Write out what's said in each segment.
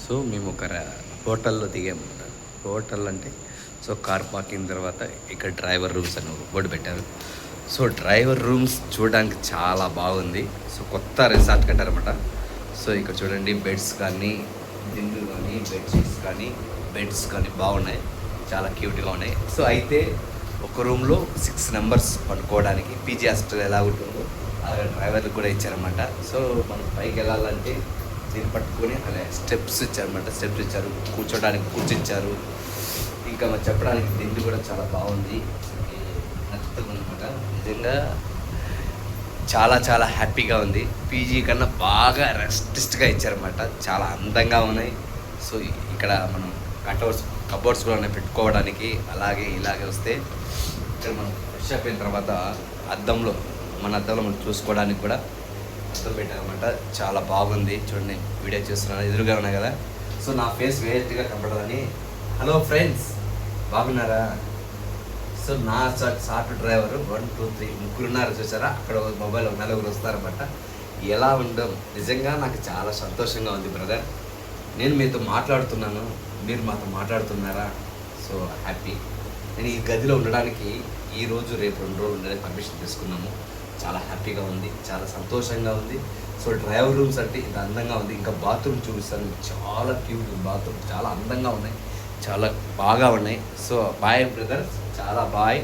So మేము ఒక హోటల్లో దిగామన్నమాట. హోటల్ అంటే సో కార్ పార్కింగ్ తర్వాత ఇక్కడ డ్రైవర్ రూమ్స్ అని బోర్డు పెట్టారు. సో డ్రైవర్ రూమ్స్ చూడడానికి చాలా బాగుంది. సో కొత్త రిసార్ట్ కట్టారన్నమాట. సో ఇక్కడ చూడండి బెడ్స్ కానీ దిండు కానీ బెడ్స్ కానీ బాగున్నాయి, చాలా క్యూట్గా ఉన్నాయి. సో అయితే ఒక రూమ్లో 6 మెంబర్స్ పడుకోవడానికి పీజీ హాస్టల్ ఎలా ఉంటుందో అలాగే డ్రైవర్లు కూడా ఇచ్చారన్నమాట. సో మనం పైకి వెళ్ళాలంటే దీన్ని పట్టుకొని అలా స్టెప్స్ ఇచ్చారన్నమాట. స్టెప్స్ ఇచ్చారు, కూర్చోడానికి కూర్చిచ్చారు. ఇంకా మనం చెప్పడానికి దిండు కూడా చాలా బాగుంది, నచ్చుతుంది అనమాట. నిజంగా చాలా చాలా హ్యాపీగా ఉంది. పీజీ కన్నా బాగా రెస్టిస్ట్గా ఇచ్చారన్నమాట. చాలా అందంగా ఉన్నాయి. సో ఇక్కడ మనం కబోర్డ్స్ కూడా ఉన్నాయి పెట్టుకోవడానికి. అలాగే ఇలాగే వస్తే ఇక్కడ మనం ఫ్రెష్ అయిపోయిన తర్వాత అద్దంలో మనం చూసుకోవడానికి కూడా అద్దం పెట్టారన్నమాట. చాలా బాగుంది. చూడండి, వీడియో చేస్తున్నాను, ఎదురుగా ఉన్నాయి కదా. సో నా ఫేస్ వేస్ట్గా కనపడదని. హలో ఫ్రెండ్స్, బాగున్నారా? సో నా సాఫ్ట్ డ్రైవర్ 1 2 3 ముగ్గురు ఉన్నారు, చూసారా? అక్కడ మొబైల్ 4 వస్తారన్నమాట. ఎలా ఉండడం నిజంగా నాకు చాలా సంతోషంగా ఉంది బ్రదర్. నేను మీతో మాట్లాడుతున్నాను, మీరు మాతో మాట్లాడుతున్నారా? So happy. నేను ఈ గదిలో ఉండడానికి ఈరోజు రేపు 2 రోజులు ఉండడానికి పర్మిషన్ తీసుకున్నాము. చాలా హ్యాపీగా ఉంది, చాలా సంతోషంగా ఉంది. సో డ్రైవర్ రూమ్స్ అంటే ఇంత అందంగా ఉంది. ఇంకా బాత్రూమ్ చూపిస్తాను, చాలా క్యూట్ బాత్రూమ్, చాలా అందంగా ఉన్నాయి, చాలా బాగా ఉన్నాయి. సో బాయ్ బ్రదర్స్, చాలా బాయ్.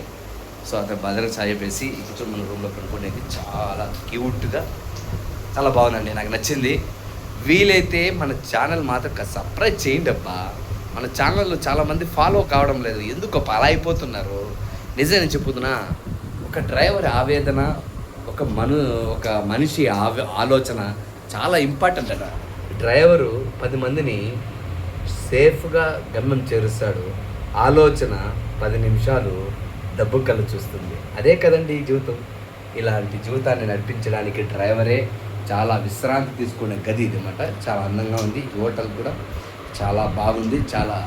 సో అతను భద్ర చెప్పేసి ఇప్పుడు మన రూమ్లో పడుకోవడానికి చాలా క్యూట్గా చాలా బాగుందండి, నాకు నచ్చింది. వీలైతే మన ఛానల్ మాత్రం సబ్స్క్రైబ్ చేయండి అబ్బా. మన ఛానల్లో చాలామంది ఫాలో కావడం లేదు, ఎందుకు అలా అయిపోతున్నారు? నిజంగా చెప్పుతున్నా, ఒక డ్రైవర్ ఆవేదన, ఒక మనిషి ఆలోచన చాలా ఇంపార్టెంట్ అట. డ్రైవరు 10 మందిని సేఫ్గా గమ్యం చేరుస్తాడు, ఆలోచన 10 నిమిషాలు డబ్బు కళ్ళు చూస్తుంది. అదే కదండి ఈ జీవితం. ఇలాంటి జీవితాన్ని నడిపించడానికి డ్రైవరే చాలా విశ్రాంతి తీసుకునే గది ఇది అన్నమాట. చాలా అందంగా ఉంది. హోటల్ కూడా చాలా బాగుంది, చాలా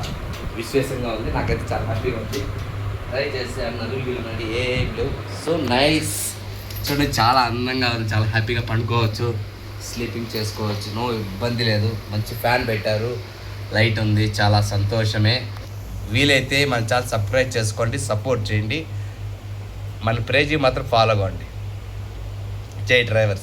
విశ్వాసంగా ఉంది. నాకైతే చాలా హ్యాపీగా ఉంది. ట్రై చేస్తే అన్నారు వీళ్ళండి ఏం లేవు. So nice. చూడండి, చాలా అందంగా ఉంది, చాలా హ్యాపీగా పండుకోవచ్చు, స్లీపింగ్ చేసుకోవచ్చు, నో ఇబ్బంది లేదు. మంచి ఫ్యాన్ పెట్టారు, లైట్ ఉంది, చాలా సంతోషమే. వీలైతే మన ఛానల్ సబ్స్క్రైబ్ చేసుకోండి, సపోర్ట్ చేయండి, మన ప్రేజీ మాత్రం ఫాలో అవ్వండి. జై డ్రైవర్స్.